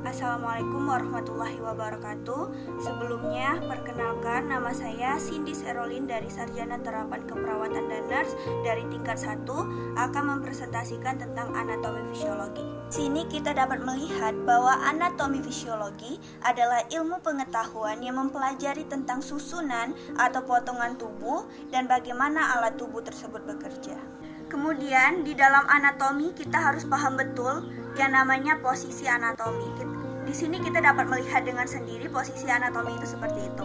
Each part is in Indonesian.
Assalamualaikum warahmatullahi wabarakatuh. Sebelumnya, perkenalkan nama saya Cindy Serolin dari Sarjana Terapan Keperawatan dan Nurse dari tingkat 1 akan mempresentasikan tentang anatomi fisiologi. Sini kita dapat melihat bahwa anatomi fisiologi adalah ilmu pengetahuan yang mempelajari tentang susunan atau potongan tubuh dan bagaimana alat tubuh tersebut bekerja. Kemudian di dalam anatomi kita harus paham betul yang namanya posisi anatomi. Di sini kita dapat melihat dengan sendiri posisi anatomi itu seperti itu.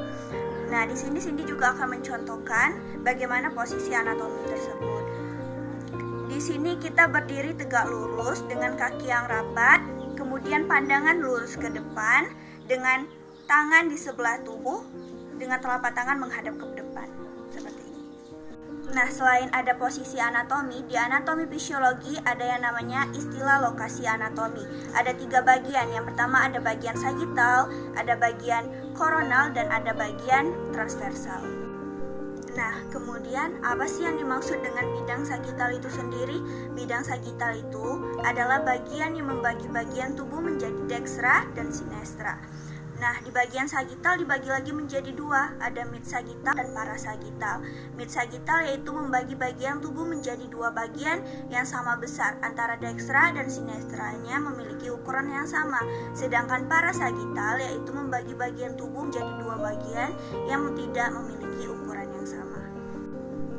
Nah, di sini Cindy juga akan mencontohkan bagaimana posisi anatomi tersebut. Di sini kita berdiri tegak lurus dengan kaki yang rapat, kemudian pandangan lurus ke depan dengan tangan di sebelah tubuh dengan telapak tangan menghadap ke depan. Seperti ini. Nah, selain ada posisi anatomi, di anatomi fisiologi ada yang namanya istilah lokasi anatomi. Ada 3 bagian. Yang pertama ada bagian sagittal, ada bagian koronal, dan ada bagian transversal. Nah, kemudian apa sih yang dimaksud dengan bidang sagittal itu sendiri? Bidang sagittal itu adalah bagian yang membagi bagian tubuh menjadi dekstra dan sinestra. Nah, di bagian sagittal dibagi lagi menjadi 2, ada mid-sagittal dan parasagittal. Mid-sagittal yaitu membagi bagian tubuh menjadi 2 bagian yang sama besar, antara dekstra dan sinestranya memiliki ukuran yang sama. Sedangkan parasagittal yaitu membagi bagian tubuh menjadi 2 bagian yang tidak memiliki ukuran yang sama.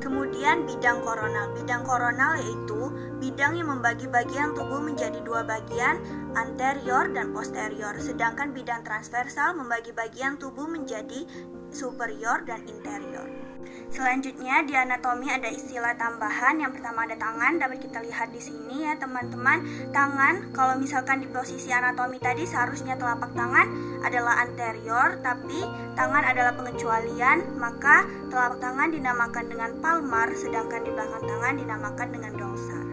Kemudian bidang koronal. Bidang koronal yaitu bidang yang membagi bagian tubuh menjadi 2 bagian, anterior dan posterior. Sedangkan bidang transversal membagi bagian tubuh menjadi superior dan interior. Selanjutnya di anatomi ada istilah tambahan. Yang pertama ada tangan, dapat kita lihat di sini ya teman-teman. Tangan, kalau misalkan di posisi anatomi tadi seharusnya telapak tangan adalah anterior, tapi tangan adalah pengecualian, maka telapak tangan dinamakan dengan palmar, sedangkan di belakang tangan dinamakan dengan dorsal.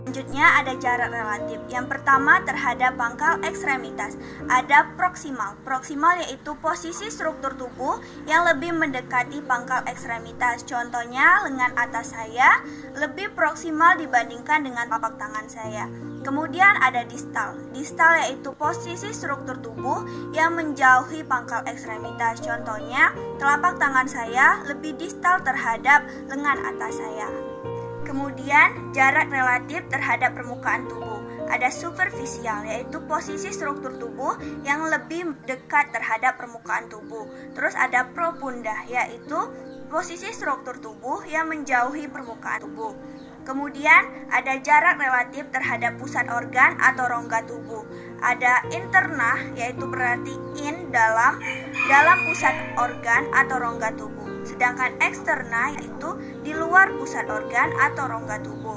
Selanjutnya ada jarak relatif. Yang pertama terhadap pangkal ekstremitas. Ada proksimal. Proksimal yaitu posisi struktur tubuh yang lebih mendekati pangkal ekstremitas. Contohnya lengan atas saya lebih proksimal dibandingkan dengan telapak tangan saya. Kemudian ada distal. Distal yaitu posisi struktur tubuh yang menjauhi pangkal ekstremitas. Contohnya telapak tangan saya lebih distal terhadap lengan atas saya. Kemudian jarak relatif terhadap permukaan tubuh. Ada superficial yaitu posisi struktur tubuh yang lebih dekat terhadap permukaan tubuh. Terus ada profunda yaitu posisi struktur tubuh yang menjauhi permukaan tubuh. Kemudian ada jarak relatif terhadap pusat organ atau rongga tubuh. Ada interna yaitu berarti in dalam pusat organ atau rongga tubuh. Sedangkan eksterna yaitu di luar pusat organ atau rongga tubuh.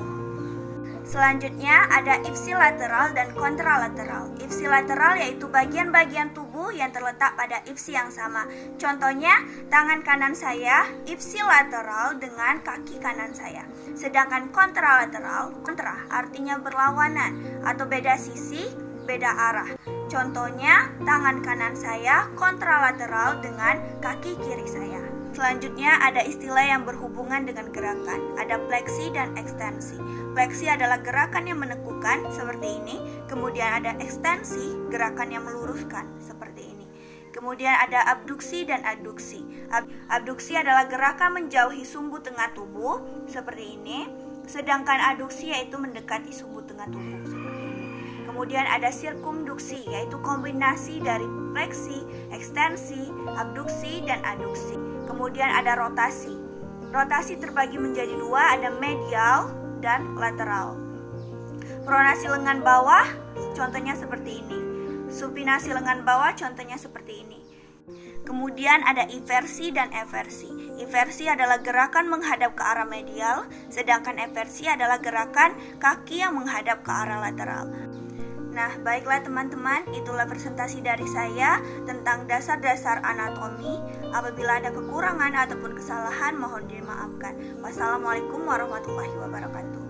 Selanjutnya ada ipsilateral dan kontralateral. Ipsilateral yaitu bagian-bagian tubuh yang terletak pada ipsi yang sama. Contohnya tangan kanan saya ipsilateral dengan kaki kanan saya. Sedangkan kontralateral, kontra artinya berlawanan atau beda sisi, beda arah. Contohnya tangan kanan saya kontralateral dengan kaki kiri saya. Selanjutnya ada istilah yang berhubungan dengan gerakan. Ada fleksi dan ekstensi. Fleksi adalah gerakan yang menekukan seperti ini. Kemudian ada ekstensi, gerakan yang meluruskan seperti ini. Kemudian ada abduksi dan adduksi. Abduksi adalah gerakan menjauhi sumbu tengah tubuh seperti ini. Sedangkan adduksi yaitu mendekati sumbu tengah tubuh seperti ini. Kemudian ada sirkumduksi yaitu kombinasi dari fleksi, ekstensi, abduksi, dan adduksi. Kemudian ada rotasi. Rotasi terbagi menjadi 2, ada medial dan lateral. Pronasi lengan bawah contohnya seperti ini. Supinasi lengan bawah contohnya seperti ini. Kemudian ada inversi dan eversi. Inversi adalah gerakan menghadap ke arah medial, sedangkan eversi adalah gerakan kaki yang menghadap ke arah lateral. Nah, baiklah teman-teman, itulah presentasi dari saya tentang dasar-dasar anatomi. Apabila ada kekurangan ataupun kesalahan, mohon dimaafkan. Wassalamualaikum warahmatullahi wabarakatuh.